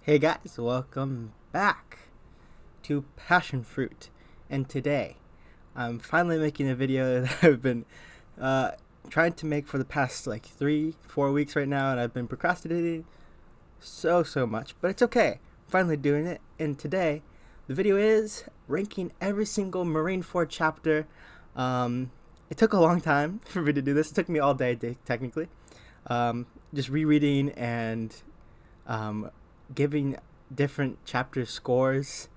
Hey guys, welcome back to Passion Fruit. And today, I'm finally making a video that I've been trying to make for the past like 3-4 weeks right now, and I've been procrastinating so much, but it's okay. I'm finally doing it. And today, the video is ranking every single Marineford chapter. It took a long time for me to do this. It took me all day technically. Just rereading and giving different chapter scores,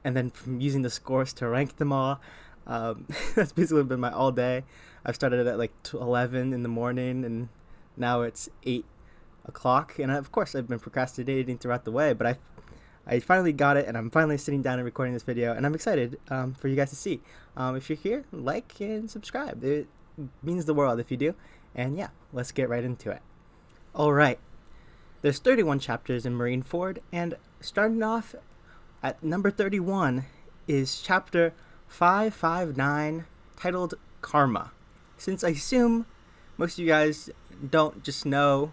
and then from using the scores to rank them all. That's basically been my all day. I've started at like 11 in the morning, and now it's 8 o'clock. And of course, I've been procrastinating throughout the way, but I finally got it, and I'm finally sitting down and recording this video, and I'm excited for you guys to see. If you're here, like and subscribe. It means the world if you do. And yeah, let's get right into it. All right. There's 31 chapters in Marineford, and starting off at number 31 is chapter 559, titled Karma. Since I assume most of you guys don't just know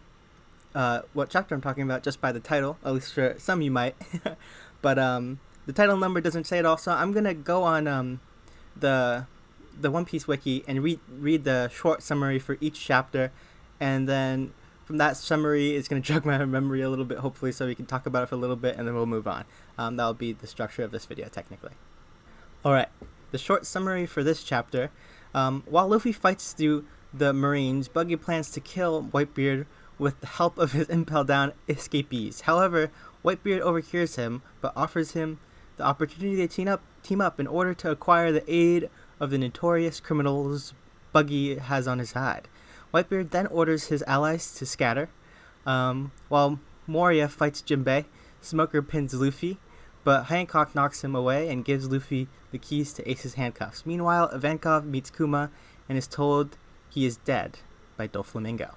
what chapter I'm talking about just by the title, at least for some you might, but the title number doesn't say it all, so I'm going to go on the One Piece wiki and read the short summary for each chapter, and then from that summary, it's going to jog my memory a little bit, hopefully, so we can talk about it for a little bit, and then we'll move on. That'll be the structure of this video, technically. Alright, the short summary for this chapter. While Luffy fights through the Marines, Buggy plans to kill Whitebeard with the help of his impel down escapees. However, Whitebeard overhears him, but offers him the opportunity to team up in order to acquire the aid of the notorious criminals Buggy has on his side. Whitebeard then orders his allies to scatter. While Moria fights Jinbei, Smoker pins Luffy, but Hancock knocks him away and gives Luffy the keys to Ace's handcuffs. Meanwhile, Ivankov meets Kuma and is told he is dead by Doflamingo.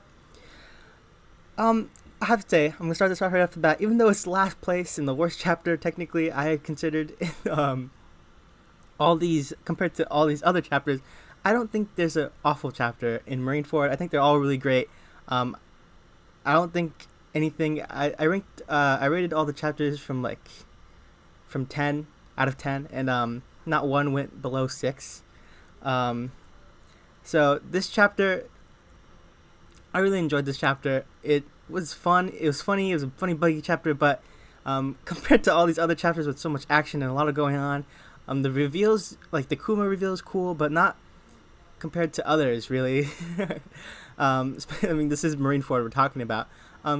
I have to say, I'm going to start this off right off the bat. Even though it's last place in the worst chapter, technically, I considered all these, compared to all these other chapters, I don't think there's an awful chapter in Marineford. I think they're all really great. I don't think anything. I rated all the chapters from 10 out of 10, and not one went below 6. So this chapter, I really enjoyed this chapter. It was fun. It was funny. It was a funny buggy chapter, but compared to all these other chapters with so much action and a lot of going on, the reveals, like the Kuma reveal, is cool, but not compared to others, really. I mean, this is Marineford we're talking about.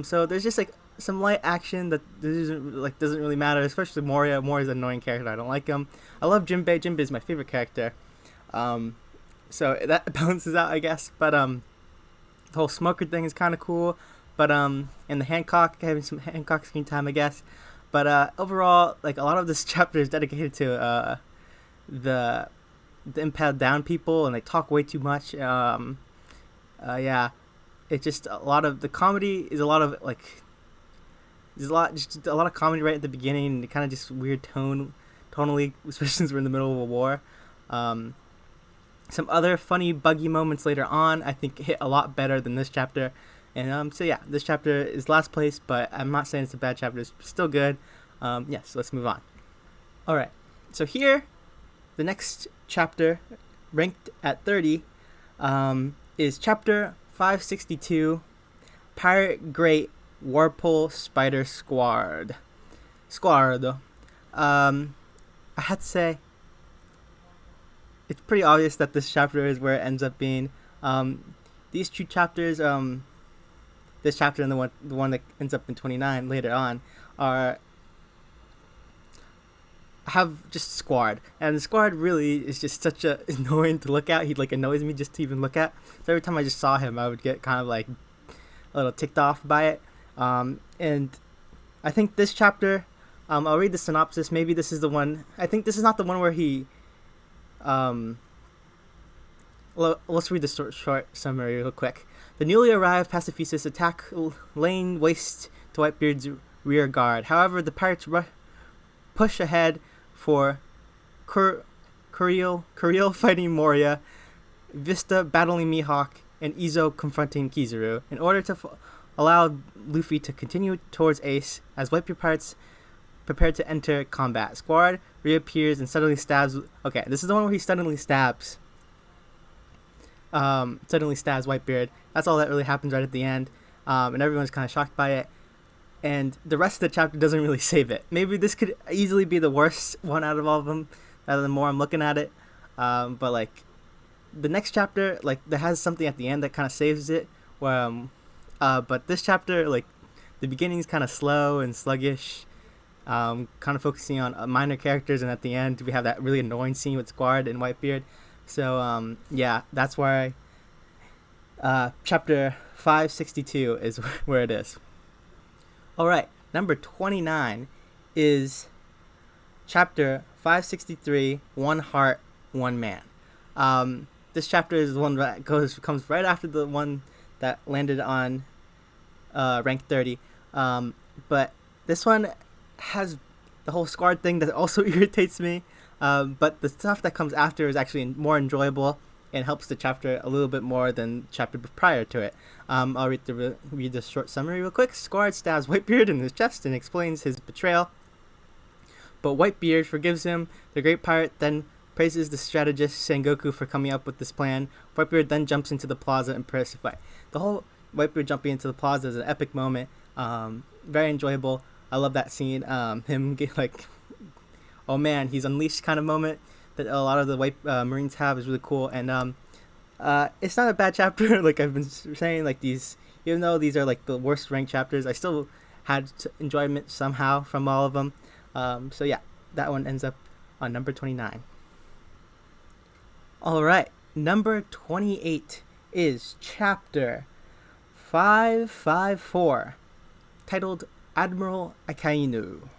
So there's just like some light action that doesn't really matter, especially Moria. Moria's an annoying character. I don't like him. I love Jinbei. Jinbei is my favorite character. So that balances out, I guess. But the whole Smoker thing is kind of cool. But and the Hancock, having some Hancock screen time, I guess. But overall, like, a lot of this chapter is dedicated to the impel down people, and they talk way too much. Yeah, it's just a lot of the comedy is a lot of like there's a lot of comedy right at the beginning, and kind of just weird tonally, especially since we're in the middle of a war. Some other funny buggy moments later on I think hit a lot better than this chapter, and so yeah, this chapter is last place, but I'm not saying it's a bad chapter. It's still good. Yes, so let's move on. All right, so here, the next chapter, ranked at 30, is chapter 562, Pirate Great Warpole Spider Squad. I had to say, it's pretty obvious that this chapter is where it ends up being. These two chapters, this chapter and the one that ends up in 29 later on, have just Squad, and the Squad really is just such a annoying to look at. He annoys me just to even look at. So every time I just saw him, I would get kind of like a little ticked off by it. And I think this chapter, I'll read the synopsis. Maybe this is the one. I think this is not the one where he. Let's read the short summary real quick. The newly arrived pacifists attack laying waste to Whitebeard's rear guard. However, the pirates push ahead for Kuriel fighting Moria, Vista battling Mihawk, and Izo confronting Kizaru. In order to allowed Luffy to continue towards Ace as Whitebeard pirates prepared to enter combat. Squad reappears and suddenly stabs. Okay, this is the one where he suddenly stabs. Whitebeard. That's all that really happens right at the end, and everyone's kind of shocked by it. And the rest of the chapter doesn't really save it. Maybe this could easily be the worst one out of all of them. The more I'm looking at it, but like the next chapter, like there has something at the end that kind of saves it. Where, but this chapter, like the beginning's kind of slow and sluggish. Kind of focusing on minor characters, and at the end we have that really annoying scene with Squad and Whitebeard. So yeah, that's why chapter 562 is where it is. Alright, number 29 is chapter 563, One Heart, One Man. This chapter is the one that comes right after the one that landed on rank 30. But this one has the whole Squad thing that also irritates me. But the stuff that comes after is actually more enjoyable and helps the chapter a little bit more than the chapter prior to it. I'll read the short summary real quick. Squad stabs Whitebeard in his chest and explains his betrayal, but Whitebeard forgives him. The great pirate then praises the strategist Sengoku for coming up with this plan. Whitebeard then jumps into the plaza and prepares to fight. The whole Whitebeard jumping into the plaza is an epic moment. Very enjoyable. I love that scene. Him get like, oh man, he's unleashed kind of moment that a lot of the white Marines have is really cool. And it's not a bad chapter. Like I've been saying, like these, even though these are like the worst ranked chapters, I still had enjoyment somehow from all of them. So yeah, that one ends up on number 29. All right, number 28 is chapter 554, titled Admiral Akainu.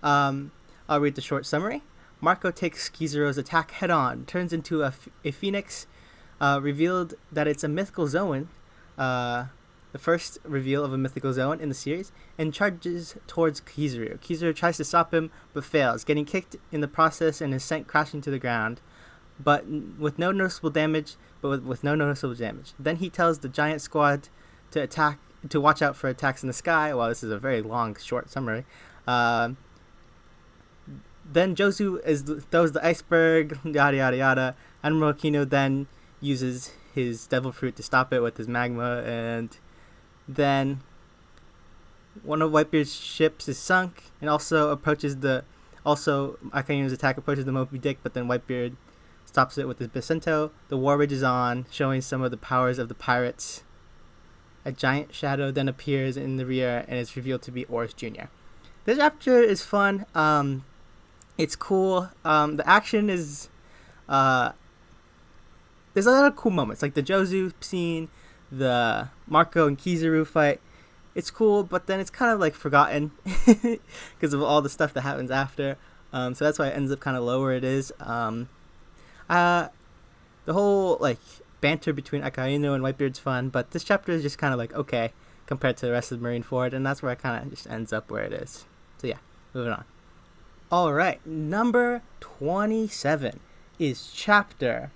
I'll read the short summary. Marco takes Kizaru's attack head-on, turns into a phoenix, revealed that it's a mythical zone, the first reveal of a mythical zone in the series, and charges towards Kizaru. Kizaru tries to stop him, but fails, getting kicked in the process and is sent crashing to the ground, but with no noticeable damage. Then he tells the giant squad to watch out for attacks in the sky. Well, this is a very long, short summary. Then Josu throws the iceberg, yada yada yada. Admiral Akainu then uses his devil fruit to stop it with his magma, and then one of Whitebeard's ships is sunk, and also Akainu's attack approaches the Moby Dick, but then Whitebeard stops it with his Bacento. The war rages on, showing some of the powers of the pirates. A giant shadow then appears in the rear and is revealed to be Oars Jr. This chapter is fun. It's cool. The action is there's a lot of cool moments, like the Josu scene, the Marco and Kizaru fight. It's cool, but then it's kind of like forgotten because of all the stuff that happens after. So that's why it ends up kind of low where it is. The whole like banter between Akainu and Whitebeard's fun, but this chapter is just kind of like okay compared to the rest of Marineford, and that's where it kind of just ends up where it is. So yeah, moving on. Alright, number 27 is chapter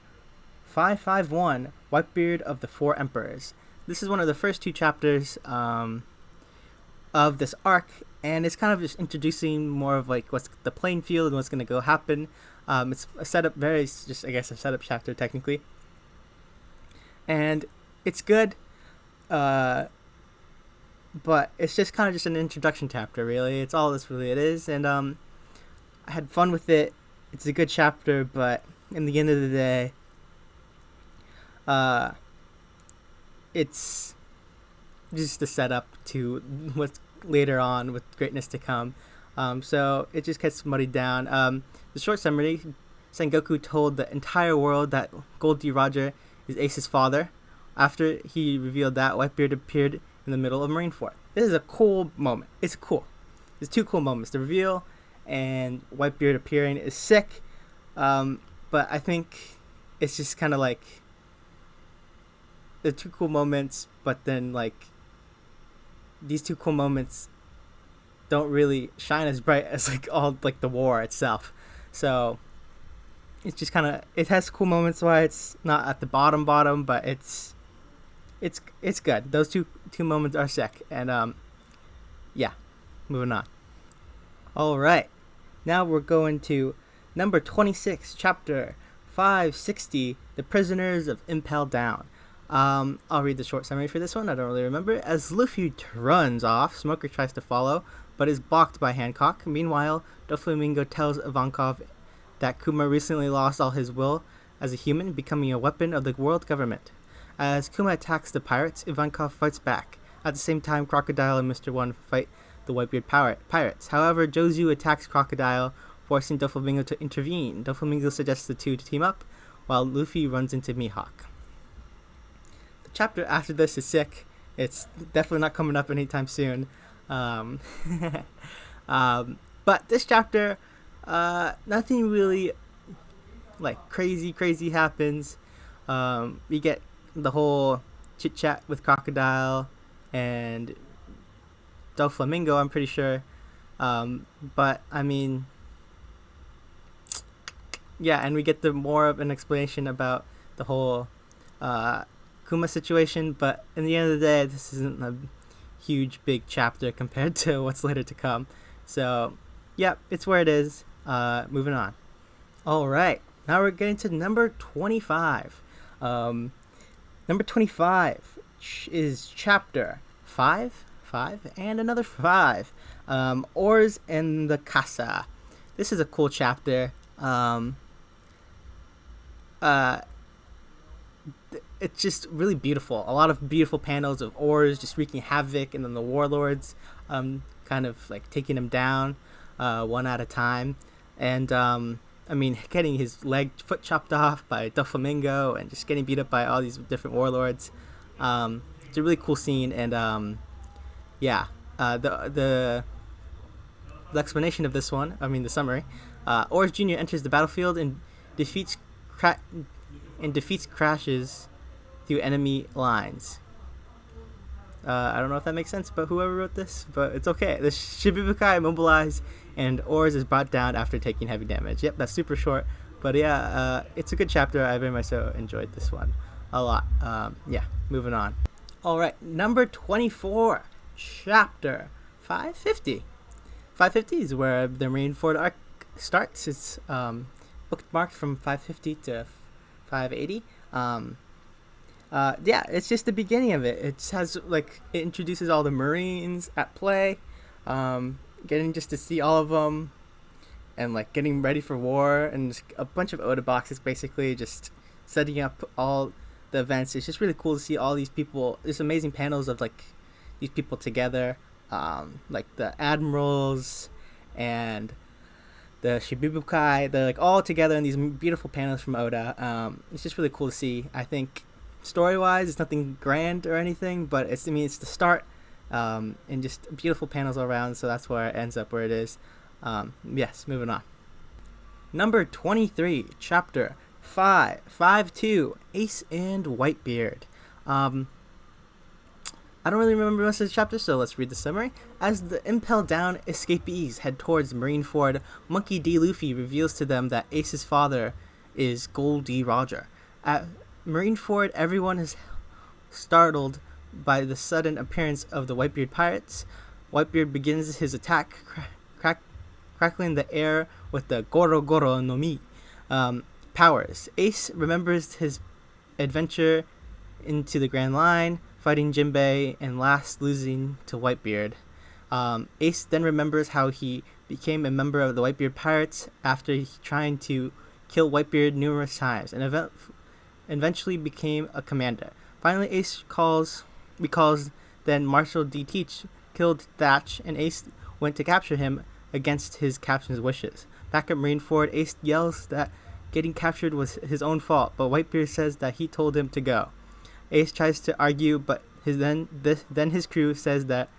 551, Whitebeard of the Four Emperors. This is one of the first two chapters of this arc, and it's kind of just introducing more of like what's the playing field and what's going to go happen. It's a setup, a setup chapter technically, and it's good, but it's just kind of just an introduction chapter, really. It's all this really it is, and I had fun with it. It's a good chapter, but in the end of the day, it's just a setup to what's later on with greatness to come. So it just gets muddied down. The short summary: Sengoku told the entire world that Goldie Roger is Ace's father. After he revealed that, Whitebeard appeared in the middle of Marineford. This is a cool moment. It's cool. There's two cool moments: the reveal and Whitebeard appearing is sick. But I think it's just kind of like the two cool moments, but then like these two cool moments don't really shine as bright as like all like the war itself. So it's just kind of, it has cool moments why it's not at the bottom, but it's it's good. Those two moments are sick, and yeah, moving on. All right, now we're going to number 26, chapter 560, The Prisoners of Impel Down. I'll read the short summary for this one. I don't really remember. As Luffy runs off, Smoker tries to follow, but is blocked by Hancock. Meanwhile, Doflamingo tells Ivankov that Kuma recently lost all his will as a human, becoming a weapon of the world government. As Kuma attacks the pirates, Ivankov fights back. At the same time, Crocodile and Mr. One fight the Whitebeard pirates. However, Jozu attacks Crocodile, forcing Doflamingo to intervene. Doflamingo suggests the two to team up, while Luffy runs into Mihawk. The chapter after this is sick. It's definitely not coming up anytime soon. But this chapter, nothing really like crazy happens. We get the whole chit chat with Crocodile and Doflamingo, I'm pretty sure. But I mean, yeah, and we get the more of an explanation about the whole Kuma situation. But in the end of the day, this isn't a huge big chapter compared to what's later to come. So yeah, it's where it is. Moving on. All right, now we're getting to number 25. Number 25 is chapter 5, and another 5. Oars and the Casa. This is a cool chapter. It's just really beautiful. A lot of beautiful panels of Oars just wreaking havoc, and then the warlords kind of like taking him down one at a time. And I mean, getting his foot chopped off by Doflamingo and just getting beat up by all these different warlords. It's a really cool scene, and yeah, the explanation of this one, I mean the summary. Oars Jr. enters the battlefield and defeats crashes through enemy lines. I don't know if that makes sense, but whoever wrote this, but it's okay. The Shichibukai immobilized, and Oars is brought down after taking heavy damage. Yep, that's super short, but yeah, it's a good chapter. I very much so enjoyed this one a lot. Yeah, moving on. All right, number 24, chapter 550. 550 is where the Marineford arc starts. It's bookmarked from 550 to 580. Yeah, it's just the beginning of it. It has it introduces all the Marines at play, getting just to see all of them, and getting ready for war, and just a bunch of Oda boxes basically just setting up all the events. It's just really cool to see all these people. There's amazing panels of these people together, like the admirals and the Shichibukai. They're all together in these beautiful panels from Oda. It's just really cool to see. I think story-wise, it's nothing grand or anything, but it's the start, and just beautiful panels all around. So that's where it ends up where it is. Yes, moving on. Number 23, chapter 552, Ace and Whitebeard. I don't really remember most of the chapter, so let's read the summary. As the Impel Down escapees head towards Marineford, Monkey D. Luffy reveals to them that Ace's father is Gold D. Roger. At Marineford, everyone is startled by the sudden appearance of the Whitebeard pirates. Whitebeard begins his attack, crackling the air with the Goro Goro no Mi powers. Ace remembers his adventure into the Grand Line, fighting Jinbei, and last losing to Whitebeard. Ace then remembers how he became a member of the Whitebeard Pirates after trying to kill Whitebeard numerous times, and eventually became a commander. Finally, Ace recalls then Marshal D. Teach killed Thatch, and Ace went to capture him against his captain's wishes. Back at Marineford, Ace yells that getting captured was his own fault, but Whitebeard says that he told him to go. Ace tries to argue, but then his crew says that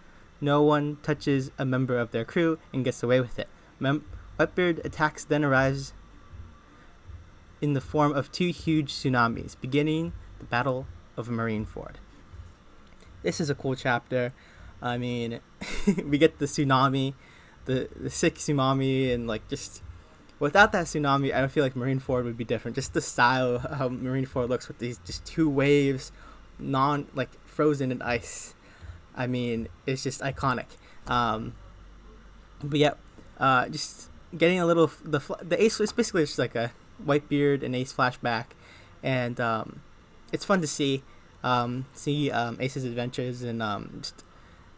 no one touches a member of their crew and gets away with it. Whitebeard attacks then arrives in the form of two huge tsunamis, beginning the Battle of Marineford. This is a cool chapter. I mean, we get the tsunami, the sick tsunami, and just without that tsunami, I don't feel like Marineford would be different. Just the style of how Marineford looks with these just two waves frozen in ice. I mean, it's just iconic. But yeah, just getting a little the Ace. It's basically just like a Whitebeard and Ace flashback, and it's fun to see Ace's adventures, and just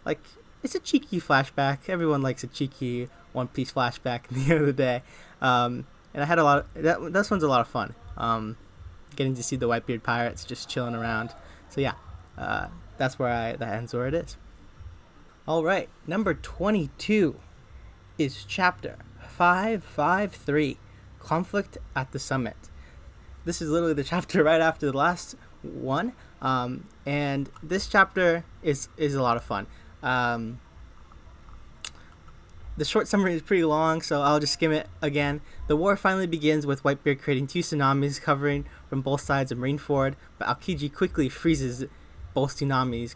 like it's a cheeky flashback. Everyone likes a cheeky One Piece flashback at the end of the day. And I had a lot of this one's a lot of fun. Getting to see the Whitebeard pirates just chilling around. So yeah, that's that ends where it is. All right, number 22 is chapter 553, Conflict at the Summit. This is literally the chapter right after the last one, and this chapter is a lot of fun. The short summary is pretty long, so I'll just skim it again. The war finally begins with Whitebeard creating 2 tsunamis covering from both sides of Marineford, but Aokiji quickly freezes both tsunamis,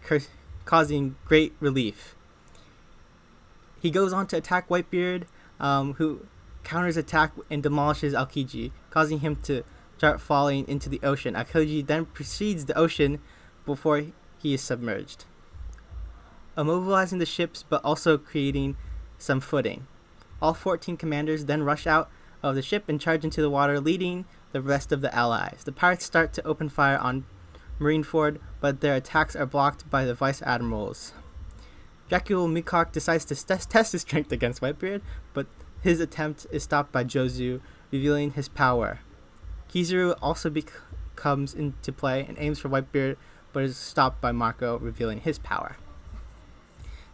causing great relief. He goes on to attack Whitebeard, who counters attack and demolishes Aokiji, causing him to start falling into the ocean. Aokiji then precedes the ocean before he is submerged, immobilizing the ships but also creating some footing. All 14 commanders then rush out of the ship and charge into the water, leading the rest of the allies. The pirates start to open fire on Marineford, but their attacks are blocked by the vice admirals. Dracula Mihawk decides to test his strength against Whitebeard, but his attempt is stopped by Jozu, revealing his power. Kizaru also comes into play and aims for Whitebeard, but is stopped by Marco, revealing his power.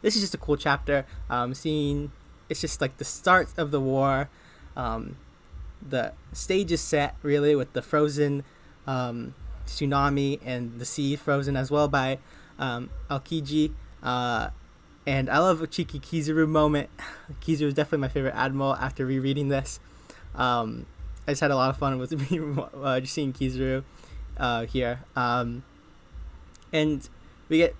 This is just a cool chapter. It's just like the start of the war. The stage is set really with the frozen tsunami and the sea frozen as well by Aokiji. And I love a cheeky Kizaru moment. Kizaru is definitely my favorite admiral after rereading this. I just had a lot of fun with just seeing Kizaru here. And we get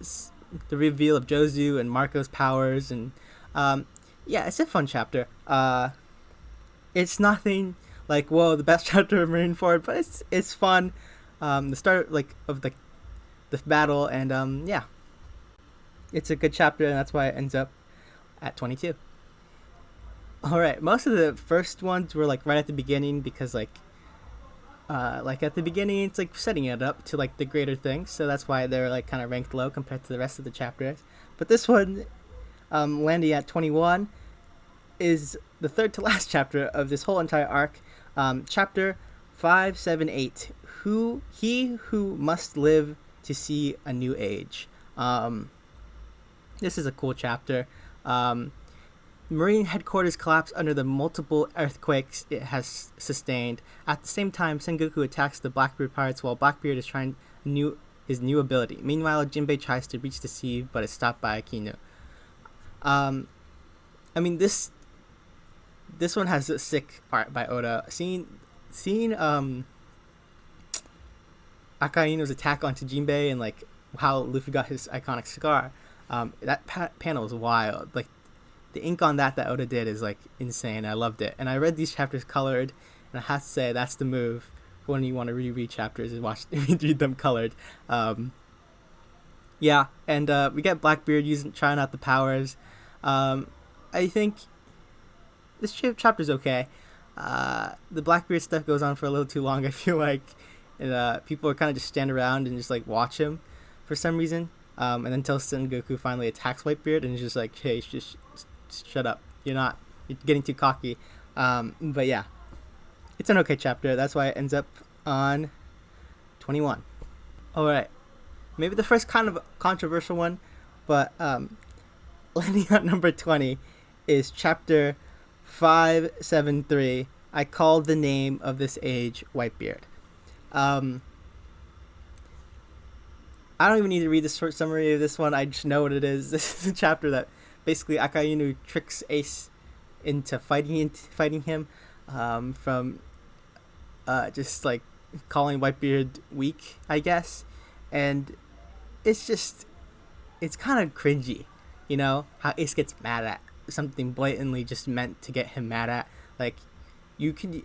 the reveal of Jozu and Marco's powers, and yeah, it's a fun chapter. It's nothing like the best chapter of Marineford, but it's fun. The start of the battle, and yeah, it's a good chapter, and that's why it ends up at 22. All right, most of the first ones were right at the beginning because at the beginning it's setting it up to the greater things, so that's why they're kind of ranked low compared to the rest of the chapters. But this one, landing at 21, is the third to last chapter of this whole entire arc. Chapter 578, he who must live to see a new age. This is a cool chapter. Marine headquarters collapse under the multiple earthquakes it has sustained. At the same time, Sengoku attacks the Blackbeard pirates while Blackbeard is trying his new ability. Meanwhile, Jinbei tries to reach the sea but is stopped by Akainu. I mean, this one has a sick art by Oda. Seeing Akainu's attack onto Jinbei and how Luffy got his iconic scar, that panel is wild. The ink on that Oda did is insane. I loved it, and I read these chapters colored, and I have to say that's the move when you want to reread chapters is read them colored. Yeah, and we get Blackbeard trying out the powers. I think this chapter's okay. The Blackbeard stuff goes on for a little too long, I feel and people are kind of just stand around and just watch him for some reason. And until Sengoku finally attacks Whitebeard and is just hey, just shut up. You're getting too cocky. But yeah, it's an okay chapter. That's why it ends up on 21. All right, maybe the first kind of controversial one, but landing on number 20 is chapter 573. I called the name of this age Whitebeard. I don't even need to read the short summary of this one. I just know what it is. This is a chapter that basically Akainu tricks Ace into fighting him, from just calling Whitebeard weak, I guess. And it's kind of cringy, how Ace gets mad at something blatantly just meant to get him mad at. You could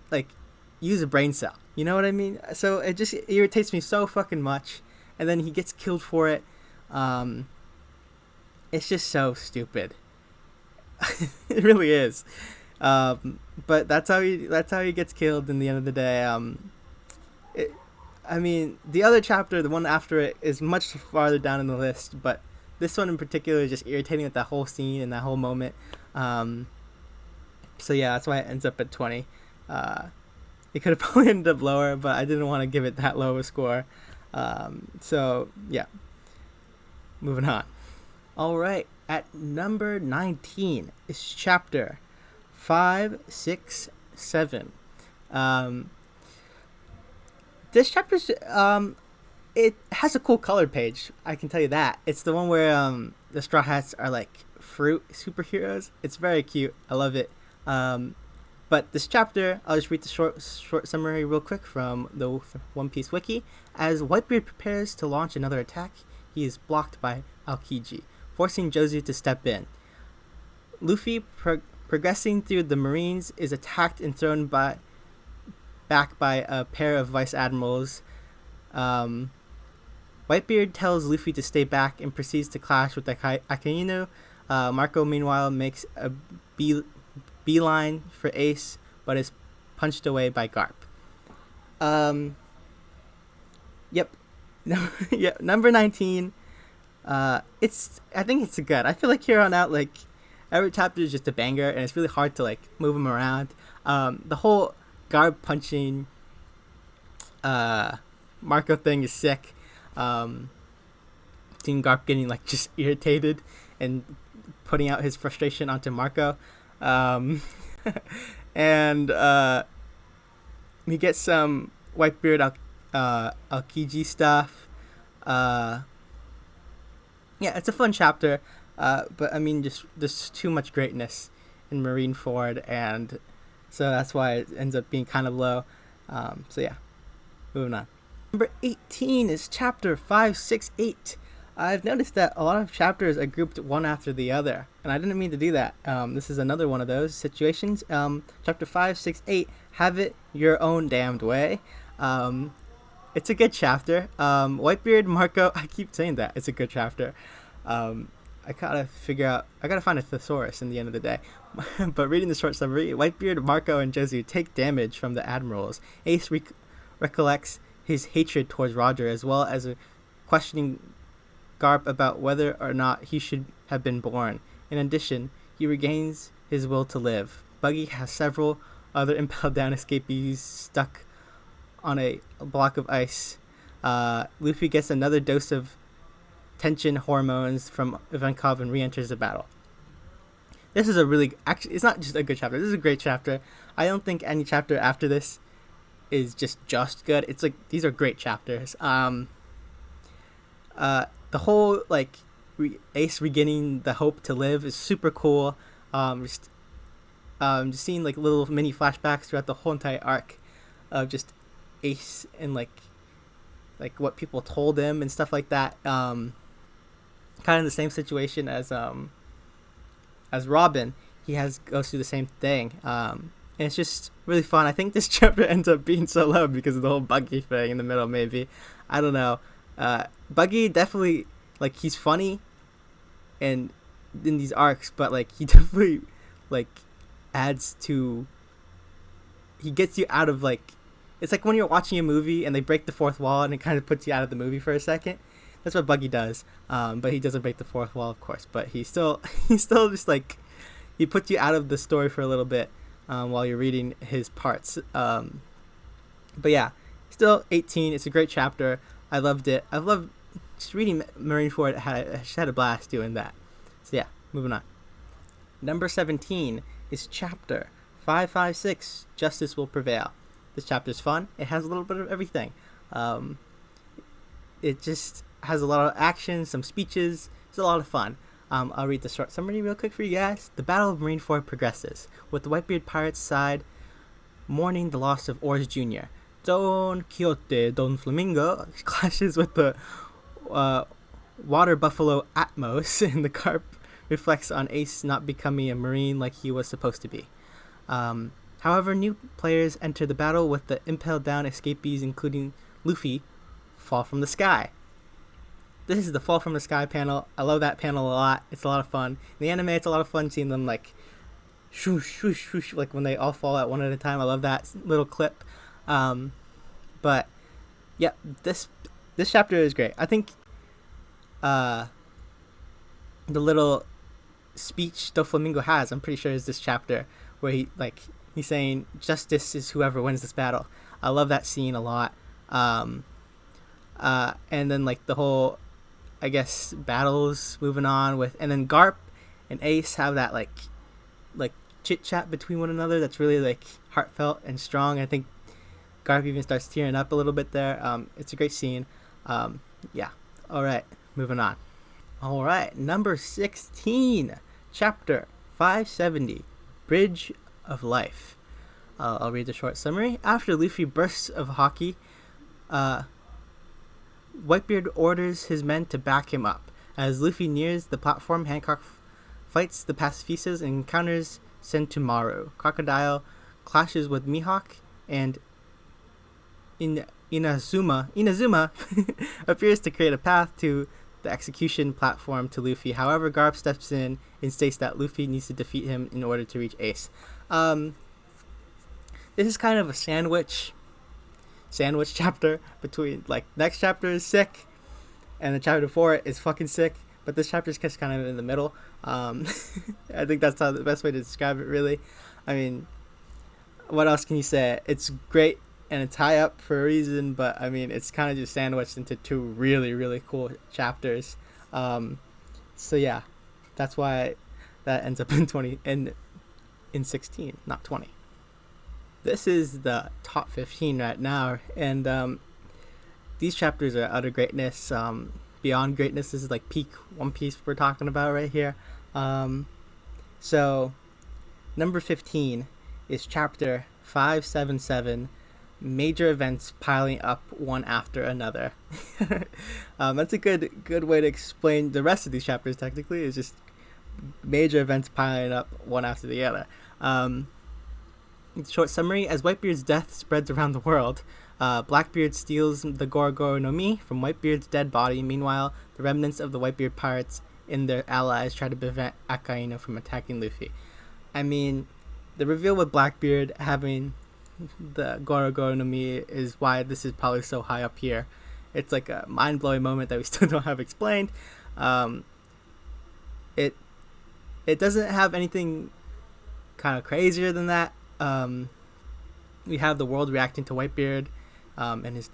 use a brain cell, you know what I mean? So it just irritates me so fucking much. and then he gets killed for it. It's just so stupid. It really is. But that's how he gets killed in the end of the day. I mean, the other chapter, the one after it, is much farther down in the list, but this one in particular is just irritating with that whole scene and that whole moment. So yeah, that's why it ends up at 20. It could have probably ended up lower, but I didn't want to give it that low a score. So yeah, moving on. All right, at number 19 is chapter 567. This chapter, it has a cool color page. I can tell you that. It's the one where the Straw Hats are like fruit superheroes. It's very cute. I love it. But this chapter, I'll just read the short summary real quick from the One Piece wiki. As Whitebeard prepares to launch another attack, he is blocked by Aokiji, forcing Jozu to step in. Luffy, progressing through the Marines, is attacked and thrown back by a pair of Vice Admirals. Whitebeard tells Luffy to stay back and proceeds to clash with Akainu. Marco, meanwhile, makes a beeline for Ace, but is punched away by Garp. Yep. Number 19. I think it's good. I feel like here on out, like, every chapter is just a banger, and it's really hard to, like, move them around. The whole Garp punching Marco thing is sick. Seeing Garp getting, like, just irritated and putting out his frustration onto Marco. And we get some Whitebeard Aokiji stuff. Yeah, it's a fun chapter, but I mean, just there's too much greatness in Marineford, and so that's why it ends up being kind of low. So yeah, moving on. Number 18 is chapter 568. I've noticed that a lot of chapters are grouped one after the other, and I didn't mean to do that. This is another one of those situations. Chapter 568, Have It Your Own Damned Way. It's a good chapter. Whitebeard, Marco, I keep saying that. It's a good chapter. I gotta find a thesaurus in the end of the day. But reading the short summary, Whitebeard, Marco, and Jozu take damage from the Admirals. Ace recollects his hatred towards Roger, as well as questioning Garp about whether or not he should have been born. In addition, he regains his will to live. Buggy has several other impelled down escapees stuck on a block of ice. Luffy gets another dose of tension hormones from Ivankov and re-enters the battle. This is it's not just a good chapter. This is a great chapter. I don't think any chapter after this is just good. It's like, these are great chapters. The whole, like, Ace regaining the hope to live is super cool. Just seeing, like, little mini flashbacks throughout the whole entire arc of just Ace and like what people told him and stuff like that. Kind of the same situation as Robin. He goes through the same thing. And it's just really fun. I think this chapter ends up being so low because of the whole Buggy thing in the middle, maybe. I don't know. Buggy definitely, like, he's funny and in these arcs, but, like, he definitely, like, he gets you out of, like, it's like when you're watching a movie and they break the fourth wall and it kind of puts you out of the movie for a second. That's what Buggy does. But he doesn't break the fourth wall, of course, but he's still just, like, he puts you out of the story for a little bit while you're reading his parts. But yeah, still 18. It's a great chapter. I loved it. I've loved just reading Marineford. I just had a blast doing that. So yeah, moving on. Number 17 is chapter 556, Justice Will Prevail. This chapter is fun. It has a little bit of everything. It just has a lot of action, some speeches. It's a lot of fun. I'll read the short summary real quick for you guys. The Battle of Marineford progresses, with the Whitebeard Pirates' side mourning the loss of Oars Jr. Don Quixote Don Flamingo clashes with the water buffalo Atmos, and the Garp reflects on Ace not becoming a Marine like he was supposed to be. However, new players enter the battle with the impelled down escapees, including Luffy, fall from the sky. this is the fall from the sky panel. I love that panel a lot. It's a lot of fun. In the anime, it's a lot of fun seeing them like swoosh, swoosh, swoosh, like when they all fall out one at a time. I love that little clip. But yeah, this chapter is great. I think the little speech Doflamingo has, I'm pretty sure, is this chapter where he's saying justice is whoever wins this battle. I love that scene a lot. And then like the whole, I guess, battles moving on with, and then Garp and Ace have that like chit chat between one another that's really like heartfelt and strong. I think Garp even starts tearing up a little bit there. It's a great scene. Yeah. All right, moving on. All right, number 16, chapter 570, Bridge of Life. I'll read the short summary. After Luffy bursts of hockey, Whitebeard orders his men to back him up. As Luffy nears the platform, Hancock fights the pacifistas and encounters Sentomaru. Crocodile clashes with Mihawk, and Inazuma appears to create a path to the execution platform to Luffy. However, Garp steps in and states that Luffy needs to defeat him in order to reach Ace. This is kind of a sandwich chapter between, like, next chapter is sick and the chapter before it is fucking sick, but this chapter is just kind of in the middle. I think that's the best way to describe it, really. I mean, what else can you say? It's great and it's high up for a reason, but I mean, it's kind of just sandwiched into two really, really cool chapters. So yeah, that's why that ends up in 20 and in 16, not 20. This is the top 15 right now, and these chapters are utter greatness. Beyond greatness, this is like peak One Piece we're talking about right here. So number 15 is chapter 577, Major Events Piling Up One After Another. That's a good way to explain the rest of these chapters. Technically, is just major events piling up one after the other. Short summary: as Whitebeard's death spreads around the world, Blackbeard steals the Gorogoro no Mi from Whitebeard's dead body. Meanwhile, the remnants of the Whitebeard pirates and their allies try to prevent Akainu from attacking Luffy. I mean, the reveal with Blackbeard having the Gorogoro no Mi is why this is probably so high up here. It's like a mind-blowing moment that we still don't have explained. It doesn't have anything kind of crazier than that. We have the world reacting to Whitebeard and his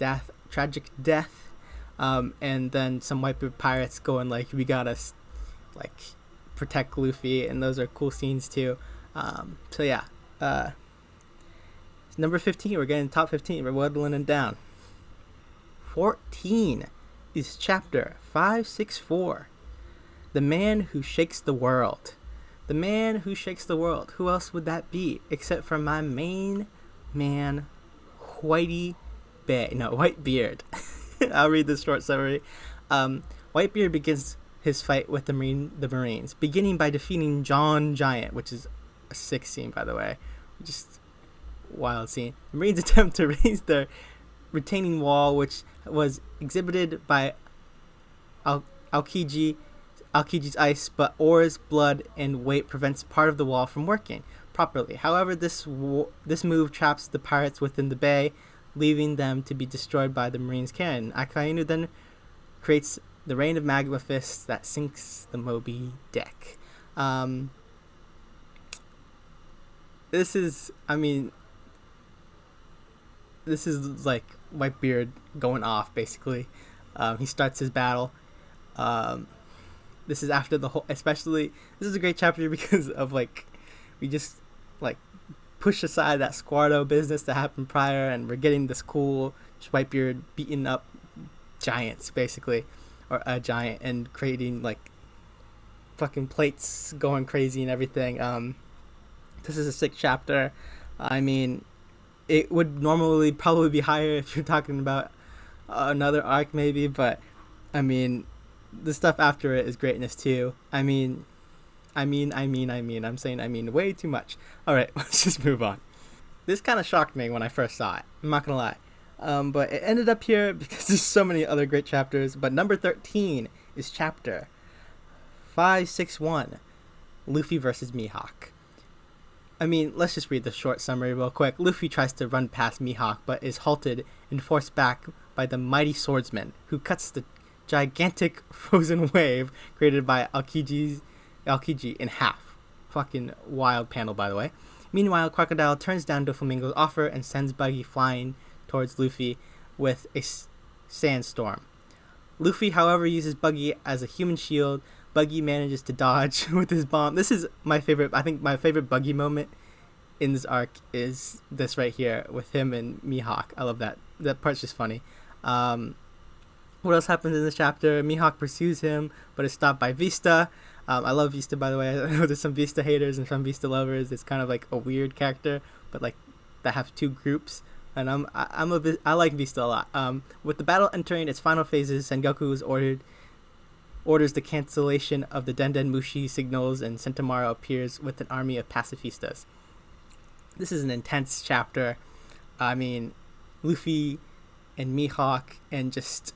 tragic death, and then some Whitebeard pirates going like, we gotta like protect Luffy, and those are cool scenes too. So yeah, number 15, we're getting top 15, we're whittling it down. 14 is chapter 564, The Man Who Shakes the World. The Man Who Shakes the World. Who else would that be except for my main man, Whitebeard. I'll read this short summary. Whitebeard begins his fight with the Marines, beginning by defeating John Giant, which is a sick scene, by the way. Just wild scene. The Marines attempt to raise their retaining wall, which was exhibited by Aokiji's ice, but Oars, blood, and weight prevents part of the wall from working properly. However, this move traps the pirates within the bay, leaving them to be destroyed by the Marines' cannon. Akainu then creates the rain of magma fists that sinks the Moby Dick. This is like Whitebeard going off, basically. He starts his battle. This is after the whole, especially, this is a great chapter because of like, we just like push aside that Squardo business that happened prior, and we're getting this cool Whitebeard beating up giants, basically, or a giant, and creating like fucking plates going crazy and everything. This is a sick chapter. I mean, it would normally probably be higher if you're talking about another arc maybe, but I mean, the stuff after it is greatness too. I'm saying way too much. Alright, let's just move on. This kind of shocked me when I first saw it. I'm not gonna lie. But it ended up here because there's so many other great chapters. But number 13 is chapter 561, Luffy versus Mihawk. I mean, let's just read the short summary real quick. Luffy tries to run past Mihawk, but is halted and forced back by the mighty swordsman, who cuts the gigantic frozen wave created by Aokiji in half. Fucking wild panel, by the way. Meanwhile, Crocodile turns down Doflamingo's offer and sends Buggy flying towards Luffy with a sandstorm. Luffy, however, uses Buggy as a human shield. Buggy manages to dodge with his bomb. This is my favorite. I think my favorite Buggy moment in this arc is this right here with him and Mihawk. I love that. That part's just funny. What else happens in this chapter? Mihawk pursues him, but is stopped by Vista. I love Vista, by the way. I know there's some Vista haters and some Vista lovers. It's kind of like a weird character, but like that have two groups. And I like Vista a lot. With the battle entering its final phases, Sengoku orders the cancellation of the Denden Mushi signals, and Sentomaru appears with an army of pacifistas. This is an intense chapter. I mean, Luffy and Mihawk, and just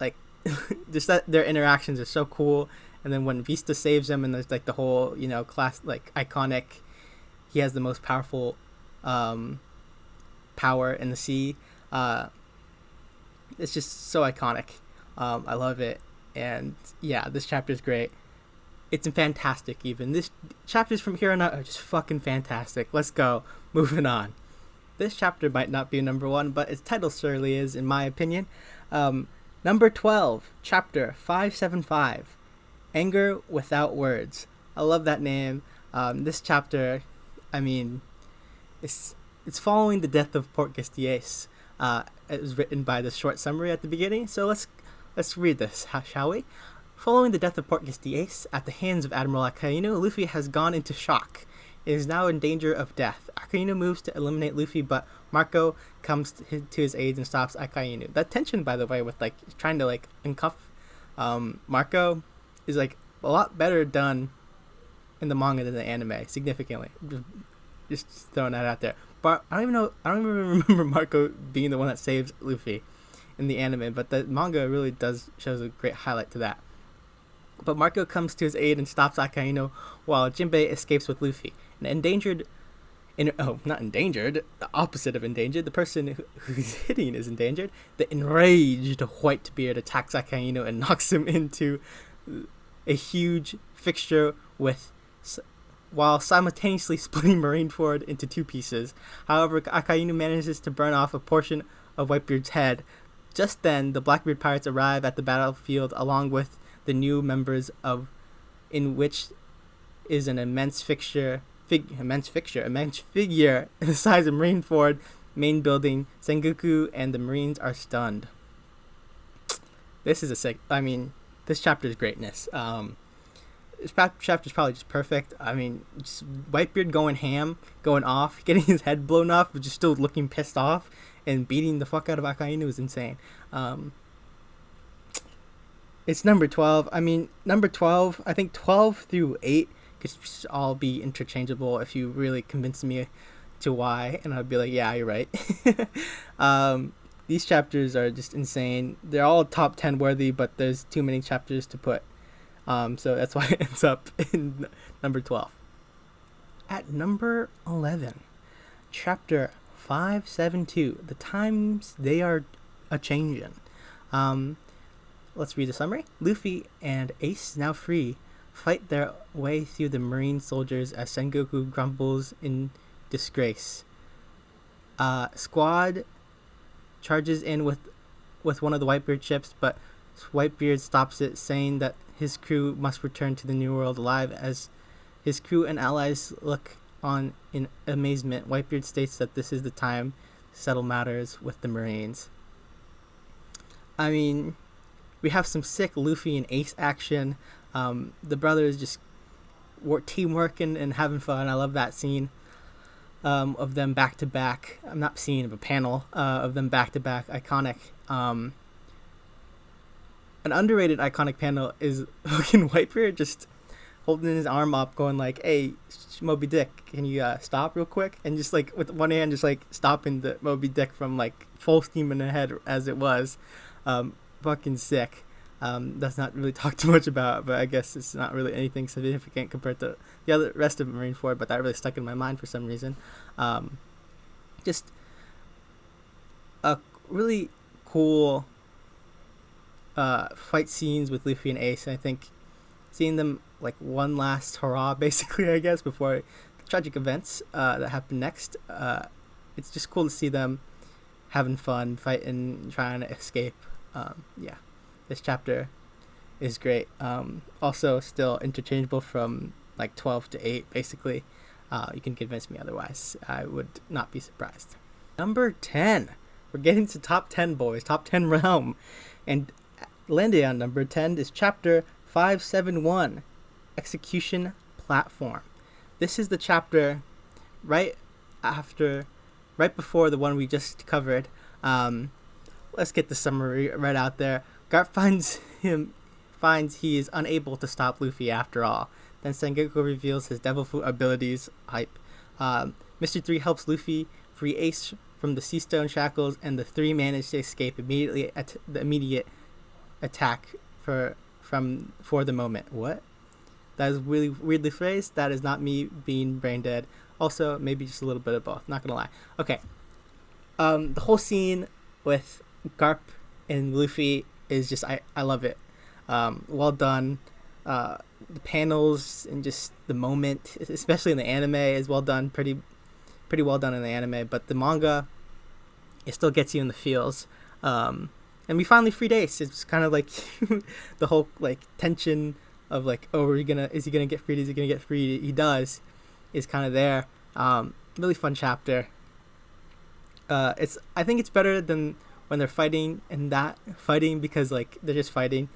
like just that their interactions are so cool. And then when Vista saves him, and there's like the whole, you know, class, like iconic, he has the most powerful power in the sea. It's just so iconic. I love it. And yeah, this chapter is great. It's fantastic even. This chapters from here on out are just fucking fantastic. Let's go. Moving on. This chapter might not be number 1, but its title certainly is, in my opinion. Number 12, chapter 575, Anger Without Words. I love that name. This chapter, I mean, it's following the death of Port Guestiace. It was written by the short summary at the beginning, so let's read this, shall we? Following the death of Port Guestiace at the hands of Admiral Akainu, Luffy has gone into shock. It is now in danger of death. Akainu moves to eliminate Luffy, but Marco comes to his aid and stops Akainu. That tension, by the way, with like trying to like uncuff Marco is like a lot better done in the manga than the anime, significantly. Just throwing that out there. But I don't even remember Marco being the one that saves Luffy in the anime, but the manga really shows a great highlight to that. But Marco comes to his aid and stops Akainu, while Jinbei escapes with Luffy. Not endangered, the opposite of endangered. The person who's hitting is endangered. The enraged Whitebeard attacks Akainu and knocks him into a huge fixture while simultaneously splitting Marineford into 2 pieces. However, Akainu manages to burn off a portion of Whitebeard's head. Just then, the Blackbeard pirates arrive at the battlefield along with the new members in which is an immense figure in the size of Marineford main building. Sengoku and the Marines are stunned. This is this chapter is greatness. This chapter is probably just perfect. I mean, just Whitebeard going ham, going off, getting his head blown off, but just still looking pissed off, and beating the fuck out of Akainu is insane. It's number 12. I mean, number 12, I think 12 through 8 could just all be interchangeable if you really convince me to why, and I'd be like, yeah, you're right. These chapters are just insane. They're all top 10 worthy, but there's too many chapters to put. So that's why it ends up in number 12. At number 11, chapter 572, The Times They Are A-Changin'. Let's read the summary. Luffy and Ace, now free, fight their way through the Marine soldiers as Sengoku grumbles in disgrace. Squad charges in with one of the Whitebeard ships, but Whitebeard stops it, saying that his crew must return to the New World alive. As his crew and allies look on in amazement, Whitebeard states that this is the time to settle matters with the Marines. I mean, we have some sick Luffy and Ace action. The brothers just teamworking and having fun. I love that scene of them back to back. I'm not scene, but panel of them back to back. Iconic. An underrated iconic panel is fucking Whitebeard just holding his arm up, going like, "Hey, Moby Dick, can you stop real quick?" And just like with one hand, just like stopping the Moby Dick from like full steaming ahead as it was. Fucking sick. That's not really talked too much about, but I guess it's not really anything significant compared to the other rest of Marineford. But that really stuck in my mind for some reason. Just a really cool fight scenes with Luffy and Ace. I think seeing them like one last hurrah, basically, I guess, before tragic events that happen next. It's just cool to see them having fun, fighting, trying to escape. Yeah, this chapter is great. Also, still interchangeable from like 12 to 8, basically. You can convince me otherwise. I would not be surprised. Number 10. We're getting to top 10, boys. Top 10 realm. And landing on number 10 is chapter 571, Execution Platform. This is the chapter right before the one we just covered. Let's get the summary right out there. Garp finds he is unable to stop Luffy after all. Then Sengoku reveals his devil fruit abilities. Hype. Mr. 3 helps Luffy free Ace from the sea stone shackles, and the three manage to escape immediately at the immediate attack for the moment. What? That is really weirdly phrased. That is not me being brain dead. Also, maybe just a little bit of both. Not gonna lie. Okay. The whole scene with Garp and Luffy is just I love it. Well done. The panels and just the moment, especially in the anime, is well done. Pretty well done in the anime, but the manga, it still gets you in the feels. And we finally freed Ace. It's kind of like the whole like tension of like, oh, is he gonna get freed? Is he gonna get freed? He does. Is kind of there. Really fun chapter. I think it's better than when they're fighting because like they're just fighting,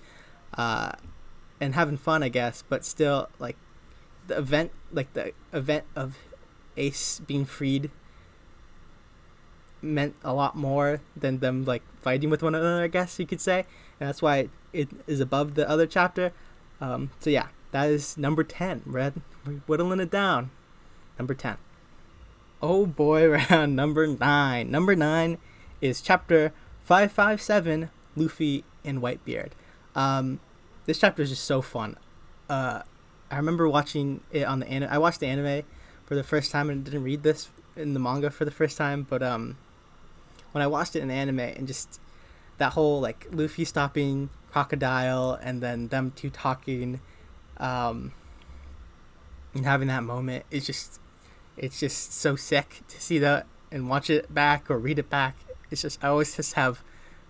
and having fun, I guess. But still, like the event of Ace being freed meant a lot more than them like fighting with one another, I guess you could say, and that's why it is above the other chapter. So yeah, that is number 10. We're whittling it down. Number 10. Oh boy, we're on number 9. Number 9 is chapter 557, Luffy and Whitebeard. This chapter is just so fun. I remember watching it on the anime. I watched the anime for the first time and didn't read this in the manga for the first time, but when I watched it in the anime and just that whole like Luffy stopping Crocodile and then them two talking, and having that moment, it's just so sick to see that and watch it back or read it back. It's just I always just have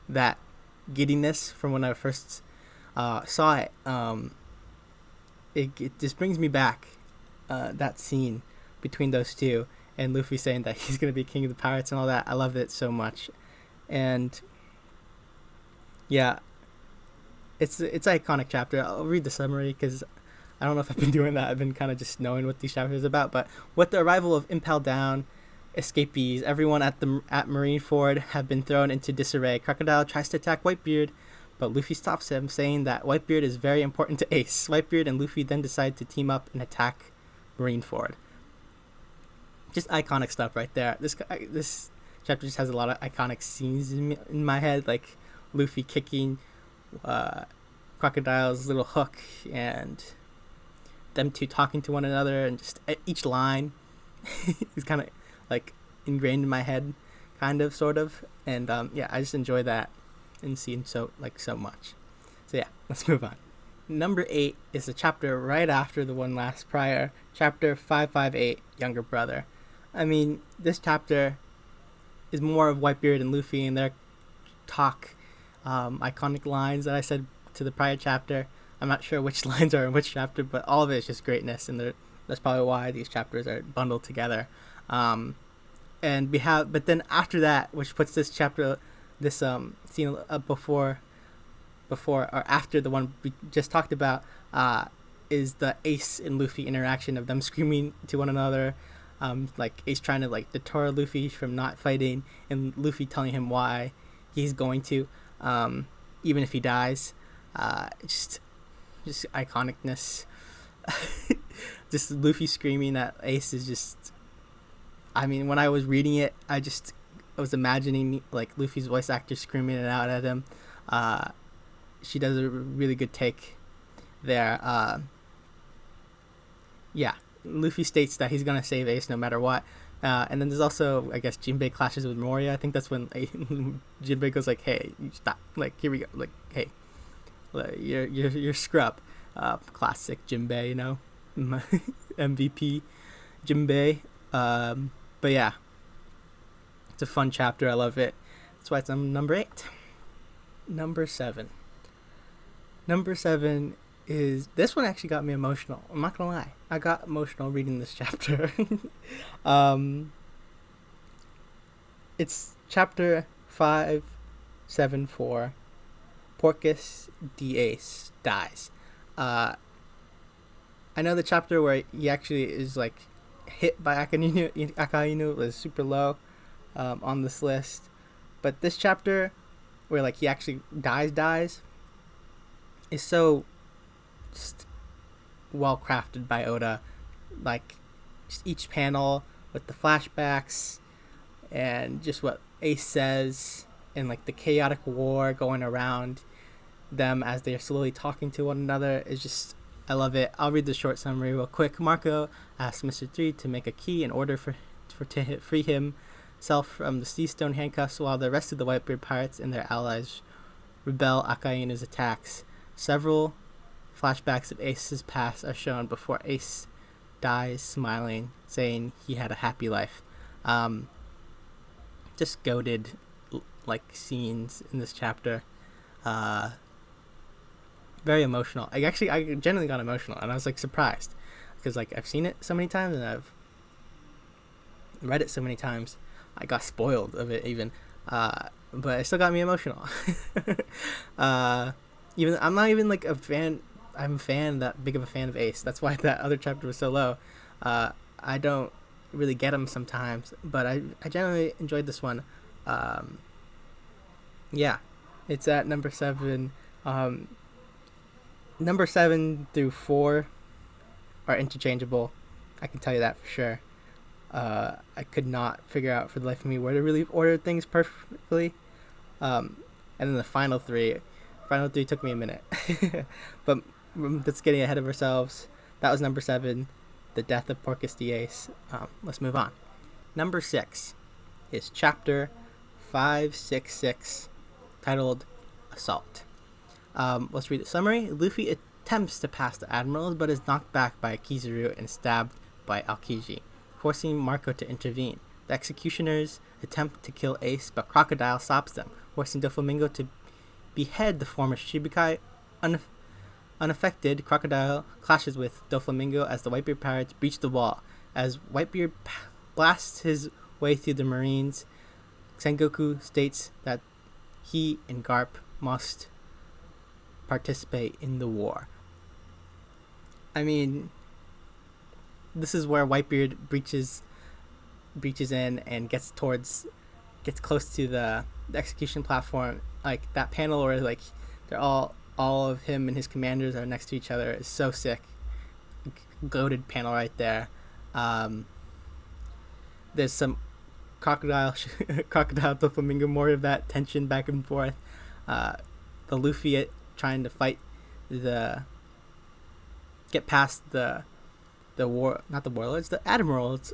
that giddiness from when I first saw it. It just brings me back, that scene between those two and Luffy saying that he's gonna be king of the pirates and all that. I love it so much, and yeah, it's an iconic chapter. I'll read the summary because I don't know if I've been doing that. I've been kind of just knowing what these chapters are about. But with the arrival of Impel Down escapees, everyone at Marineford have been thrown into disarray. Crocodile tries to attack Whitebeard, but Luffy stops him, saying that Whitebeard is very important to Ace. Whitebeard and Luffy then decide to team up and attack Marineford. Just iconic stuff right there. This chapter just has a lot of iconic scenes in my head, like Luffy kicking Crocodile's little hook and them two talking to one another, and just each line is kind of like ingrained in my head, kind of, sort of. And yeah, I just enjoy that and scene so much. So yeah, let's move on. Number 8 is the chapter right after the one last prior, chapter 558, Younger Brother. I mean, this chapter is more of Whitebeard and Luffy and their talk, iconic lines that I said to the prior chapter. I'm not sure which lines are in which chapter, but all of it is just greatness, and that's probably why these chapters are bundled together. And but then after that, which puts this chapter, this scene before or after the one we just talked about, is the Ace and Luffy interaction of them screaming to one another, like Ace trying to like deter Luffy from not fighting, and Luffy telling him why he's going to, even if he dies. Just iconicness. just Luffy screaming at Ace is just, I mean, when I was reading it, I was imagining like Luffy's voice actor screaming it out at him. She does a really good take there. Yeah, Luffy states that he's gonna save Ace no matter what. And then there's also, I guess, Jinbei clashes with Moria. I think that's when Jinbei goes like, "Hey, you stop! Like, here we go! Like, hey, you're scrub." Classic Jinbei, you know, MVP Jinbei. But yeah, it's a fun chapter. I love it. That's why it's on number 8. Number 7. Number 7 is, this one actually got me emotional. I'm not gonna lie, I got emotional reading this chapter. It's chapter 574. Porcus D.A. dies. I know the chapter where he actually is like hit by Akainu was super low on this list, but this chapter where like he actually dies is so just well crafted by Oda. Like, just each panel with the flashbacks and just what Ace says, and like the chaotic war going around them as they're slowly talking to one another is just, I love it. I'll read the short summary real quick. Marco asks Mr. 3 to make a key in order to free himself from the sea stone handcuffs, while the rest of the Whitebeard pirates and their allies rebel Akainu's attacks. Several flashbacks of Ace's past are shown before Ace dies smiling, saying he had a happy life. Just goated like scenes in this chapter. Very emotional. I genuinely got emotional, and I was like surprised because like I've seen it so many times and I've read it so many times. I got spoiled of it even, but it still got me emotional. Even I'm not even like a fan. I'm that big of a fan of Ace. That's why that other chapter was so low. I don't really get him sometimes, but I generally enjoyed this one. Yeah, it's at number 7. Number 7 through 4 are interchangeable. I can tell you that for sure. I could not figure out for the life of me where to really order things perfectly. And then the final three took me a minute. But that's getting ahead of ourselves. That was number 7, the death of Porcus D.A. Let's move on. Number 6 is chapter 566, titled Assault. Let's read the summary. Luffy attempts to pass the Admiral, but is knocked back by Kizaru and stabbed by Aokiji, forcing Marco to intervene. The executioners attempt to kill Ace, but Crocodile stops them, forcing Doflamingo to behead the former Shichibukai. Unaffected, Crocodile clashes with Doflamingo as the Whitebeard pirates breach the wall. As Whitebeard blasts his way through the Marines, Sengoku states that he and Garp must participate in the war. I mean, this is where Whitebeard breaches in and gets close to the execution platform. Like that panel where like they're all of him and his commanders are next to each other is so sick. Goated panel right there. There's some crocodile Doflamingo, more of that tension back and forth. The Luffy trying to fight get past the war, not the warlords, the admirals,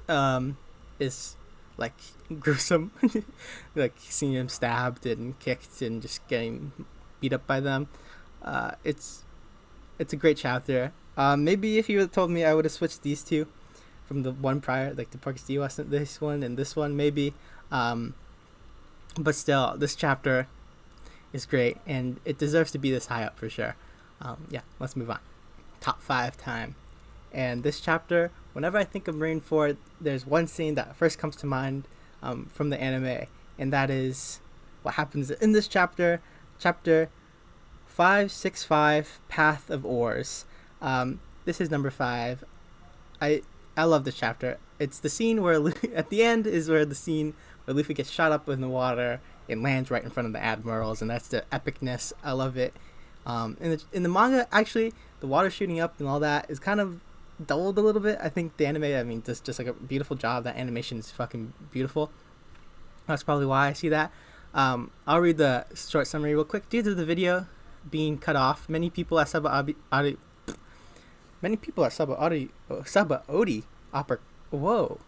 is like gruesome. Like seeing him stabbed and kicked and just getting beat up by them. It's a great chapter. Maybe if you had told me, I would have switched these two from the one prior, like the Porcus D wasn't this one and this one maybe. But still, this chapter is great and it deserves to be this high up for sure. Yeah, let's move on. Top 5 time. And this chapter, whenever I think of Marineford, there's one scene that first comes to mind from the anime, and that is what happens in this chapter 565, Path of Oars. This is number 5. I love this chapter. It's the scene where at the end is where the scene where Luffy gets shot up in the water and lands right in front of the admirals, and that's the epicness. I love it. In the manga, actually, the water shooting up and all that is kind of dulled a little bit. I think the anime, I mean, does just like a beautiful job. That animation is fucking beautiful. That's probably why I see that. I'll read the short summary real quick. Due to the video being cut off, many people at Sabaody whoa,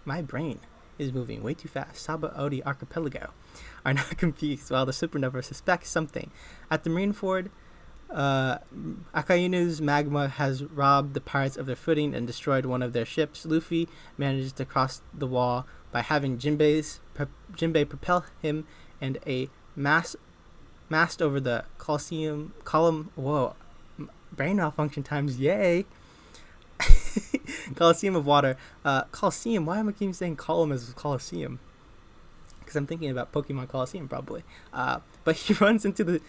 my brain is moving way too fast. Sabaody Archipelago are not confused, while the supernova suspects something. At the Marineford, Akainu's magma has robbed the pirates of their footing and destroyed one of their ships. Luffy manages to cross the wall by having Jinbei propel him and a mast over the column. Whoa, brain malfunction times, yay! Coliseum of water. Coliseum. Why am I keep saying column as Coliseum? Because I'm thinking about Pokemon Coliseum probably. But he runs into the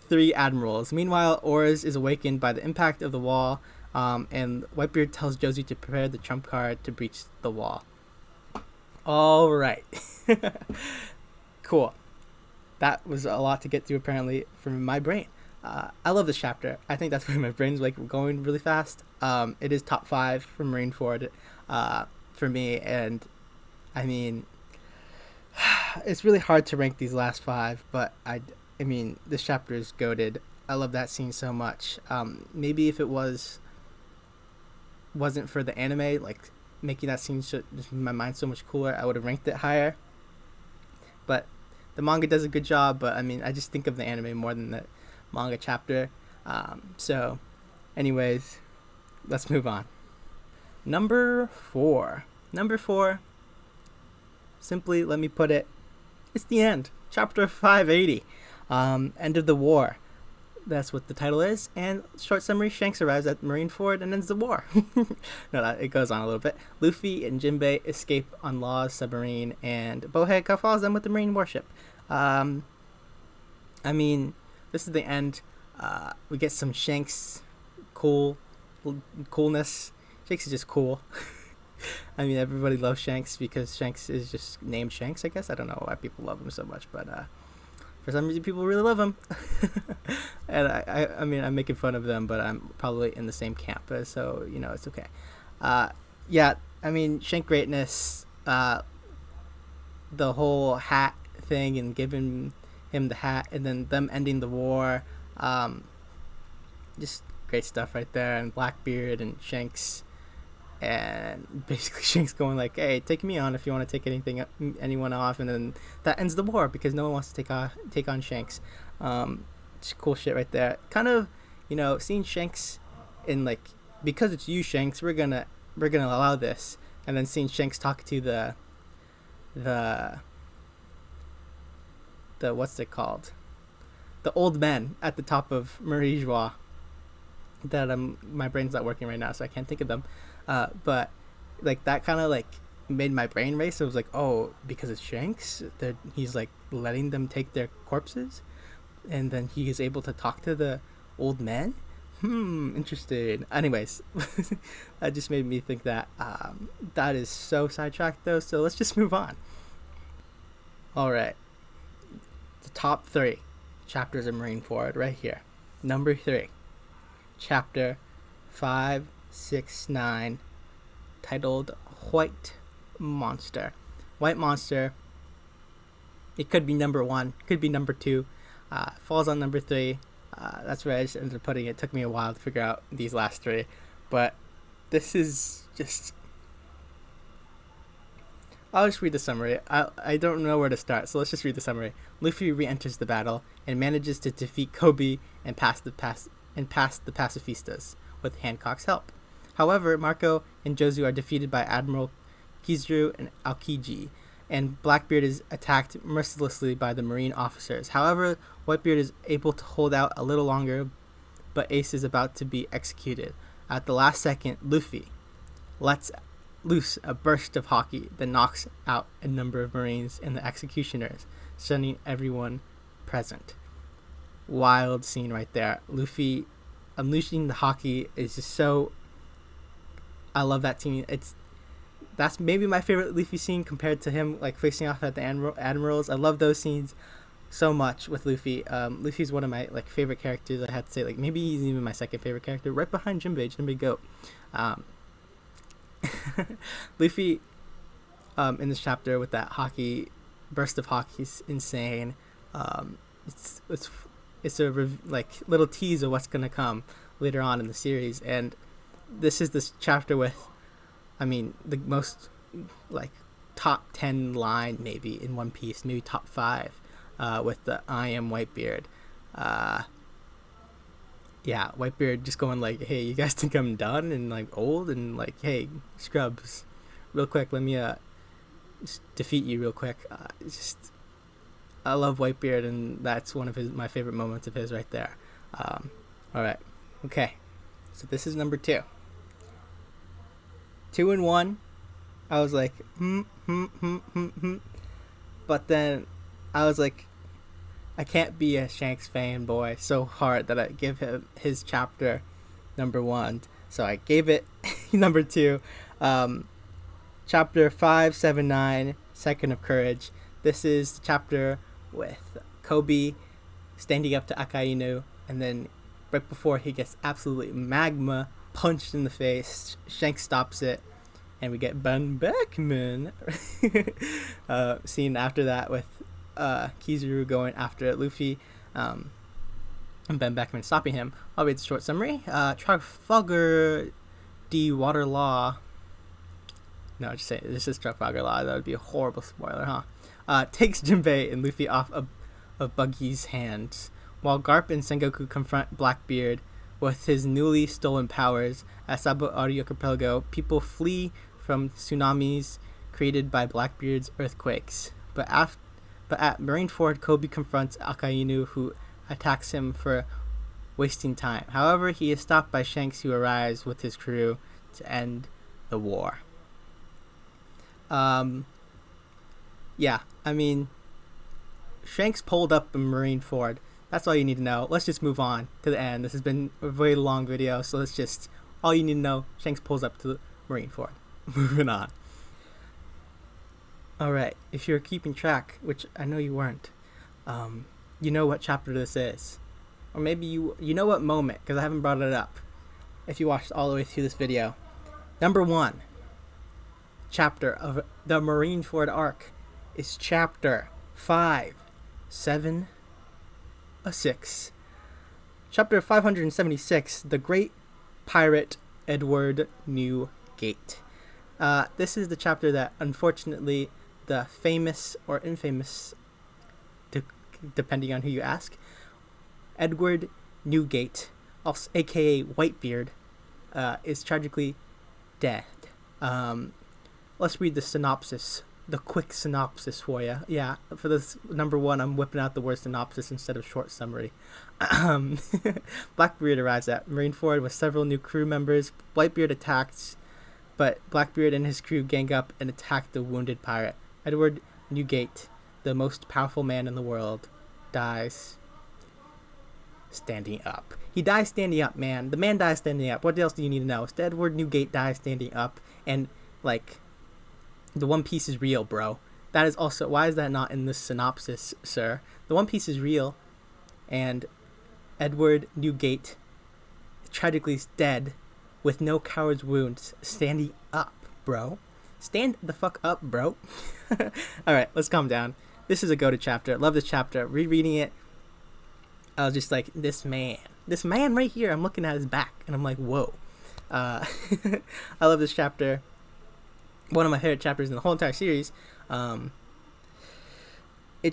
3 admirals. Meanwhile, Oars is awakened by the impact of the wall, and Whitebeard tells Josie to prepare the trump card to breach the wall. All right. Cool. That was a lot to get through apparently from my brain. I love this chapter. I think that's why my brain's like going really fast. It is top 5 from Marineford for me, and I mean, it's really hard to rank these last 5, but I mean, this chapter is goated. I love that scene so much. Maybe if it wasn't for the anime, like making that scene just in my mind so much cooler, I would have ranked it higher. But the manga does a good job. But I mean, I just think of the anime more than the manga chapter. So, anyways, let's move on. Number 4. Simply, let me put it, it's the end. Chapter 580. End of the war. That's what the title is. And short summary, Shanks arrives at Marineford and ends the war. No, it goes on a little bit. Luffy and Jinbei escape on Law's submarine, and Bowhead follows them with the marine warship. I mean, this is the end. We get some Shanks coolness. Shanks is just cool. I mean, everybody loves Shanks because Shanks is just named Shanks, I guess. I don't know why people love him so much, but for some reason people really love him. And I mean, I'm making fun of them, but I'm probably in the same camp, so, you know, it's okay. Yeah, I mean, Shank greatness, the whole hat thing and giving him the hat, and then them ending the war, just great stuff right there. And Blackbeard and Shanks, and basically Shanks going like, hey, take me on if you want to take anyone off, and then that ends the war because no one wants to take on Shanks. Just cool shit right there. Kind of, you know, seeing Shanks in like, because it's you, Shanks, we're gonna allow this, and then seeing Shanks talk to the what's it called, the old men at the top of Marie-Joie, that my brain's not working right now, so I can't think of them. But like that kind of like made my brain race. It was like, oh, because it's Shanks, he's like letting them take their corpses, and then he is able to talk to the old men. Interesting. Anyways, that just made me think that. That is so sidetracked though, so let's just move on. All right, the top 3 chapters of Marineford right here. Number 3, chapter 569, titled White Monster. White Monster, it could be number 1, could be number 2, falls on number 3. That's where I just ended up putting it. It took me a while to figure out these last 3, but this is just, I'll just read the summary. I don't know where to start, so let's just read the summary. Luffy re-enters the battle and manages to defeat Kobe and pass the pacifistas with Hancock's help. However, Marco and Jozu are defeated by Admiral Kizaru and Aokiji, and Blackbeard is attacked mercilessly by the marine officers. However, Whitebeard is able to hold out a little longer, but Ace is about to be executed. At the last second, Luffy lets loose a burst of haki that knocks out a number of marines and the executioners, stunning everyone present. Wild scene right there. Luffy unleashing the haki is just so, I love that scene. That's maybe my favorite Luffy scene compared to him like facing off at the admirals. I love those scenes so much with Luffy. Luffy's one of my like favorite characters. I had to say, like, maybe he's even my second favorite character, right behind Jinbei Goat. Luffy, in this chapter with that hockey burst of hockey is insane. It's a like little tease of what's gonna come later on in the series, and this is this chapter with, I mean, the most like top 10 line maybe in One Piece, maybe top 5, with the I am Whitebeard. Yeah, Whitebeard just going like, hey, you guys think I'm done and like old, and like, hey, scrubs, real quick, let me just defeat you real quick. I love Whitebeard, and that's one of my favorite moments of his right there. All right, okay, so this is number 2. 2 and 1. I was like, but then I was like, I can't be a Shanks fanboy so hard that I give him his chapter number 1. So I gave it number 2. Chapter 579, Second of Courage. This is the chapter with Kobe standing up to Akainu, and then right before he gets absolutely magma punched in the face, Shanks stops it, and we get Ben Beckman scene after that with Kizaru going after Luffy, and Ben Beckman stopping him. I'll read the short summary. Trafalgar D. Water Law. No, just say this is Trafalgar Law. That would be a horrible spoiler, huh? Takes Jinbei and Luffy off of Buggy's hands, while Garp and Sengoku confront Blackbeard with his newly stolen powers. At Sabo Archipelago, people flee from tsunamis created by Blackbeard's earthquakes. But at Marineford, Kobe confronts Akainu, who attacks him for wasting time. However, he is stopped by Shanks, who arrives with his crew to end the war. Yeah, I mean, Shanks pulled up in Marineford. That's all you need to know. Let's just move on to the end. This has been a very long video, so let's just, all you need to know, Shanks pulls up to Marineford. Moving on. Alright, if you're keeping track, which I know you weren't, you know what chapter this is. Or maybe you know what moment, because I haven't brought it up, if you watched all the way through this video. Number 1 chapter of the Marineford arc is chapter 576. Chapter 576, The Great Pirate Edward Newgate. This is the chapter that, unfortunately, the famous or infamous, depending on who you ask, Edward Newgate, also aka Whitebeard, is tragically dead. Let's read the synopsis, the quick synopsis for you. Yeah, for this number 1, I'm whipping out the word synopsis instead of short summary. Blackbeard arrives at Marineford with several new crew members. Whitebeard attacks, but Blackbeard and his crew gang up and attack the wounded pirate. Edward Newgate, the most powerful man in the world, dies standing up. He dies standing up, man. The man dies standing up. What else do you need to know? Edward Newgate dies standing up, and like, the One Piece is real, bro. That is also, why is that not in this synopsis, sir? The One Piece is real, and Edward Newgate tragically is dead with no coward's wounds, standing up, bro. Stand the fuck up, bro. Alright, let's calm down. This is a go-to chapter. Love this chapter. Rereading it, I was just like, this man right here, I'm looking at his back, and I'm like, whoa. I love this chapter. One of my favorite chapters in the whole entire series. It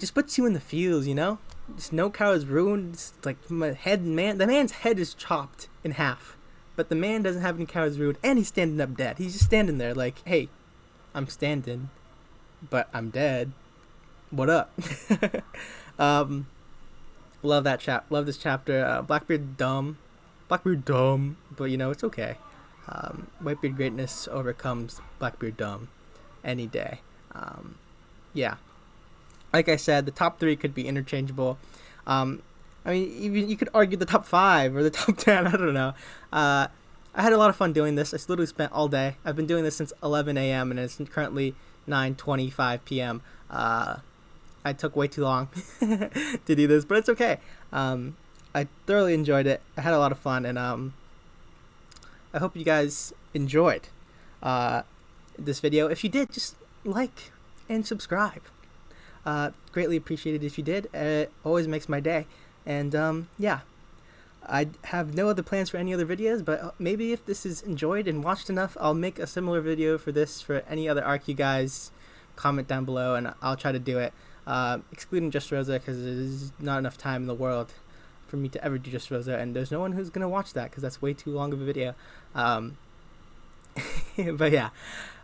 just puts you in the feels, you know? Just no coward's ruined. Just like the man's head is chopped in half, but the man doesn't have any coward's ruined, and he's standing up dead. He's just standing there like, hey, I'm standing, but I'm dead. What up? Love that love this chapter. Blackbeard dumb, but you know, it's okay. Whitebeard greatness overcomes Blackbeard dumb any day. Yeah, like I said, the top 3 could be interchangeable. I mean, even you could argue the top 5 or the top 10. I don't know. I had a lot of fun doing this. I literally spent all day. I've been doing this since 11 a.m. and it's currently 9:25 p.m. I took way too long to do this, but it's okay. I thoroughly enjoyed it. I had a lot of fun, and I hope you guys enjoyed this video. If you did, just like and subscribe. Greatly appreciated if you did. It always makes my day. And yeah, I have no other plans for any other videos, but maybe if this is enjoyed and watched enough, I'll make a similar video for this for any other arc you guys comment down below, and I'll try to do it, excluding Just Rosa, because there's not enough time in the world for me to ever do Just Rosa, and there's no one who's gonna watch that because that's way too long of a video. But yeah,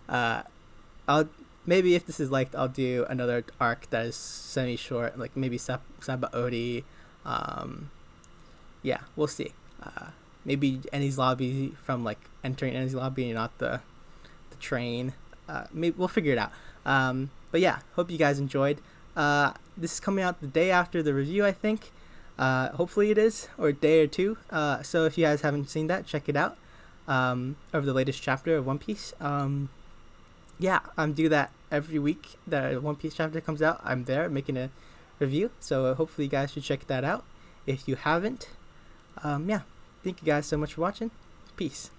I'll maybe if this is liked, I'll do another arc that is semi-short, like maybe Sabaody. Yeah, we'll see. Maybe Eni's lobby, from like entering Eni's lobby and not the train. Maybe we'll figure it out. But yeah, hope you guys enjoyed. This is coming out the day after the review, I think. Hopefully it is, or a day or two. So if you guys haven't seen that, check it out. Of the latest chapter of One Piece. Yeah, I'm do that every week that One Piece chapter comes out. I'm there making a review, so hopefully you guys should check that out if you haven't. Yeah, thank you guys so much for watching. Peace.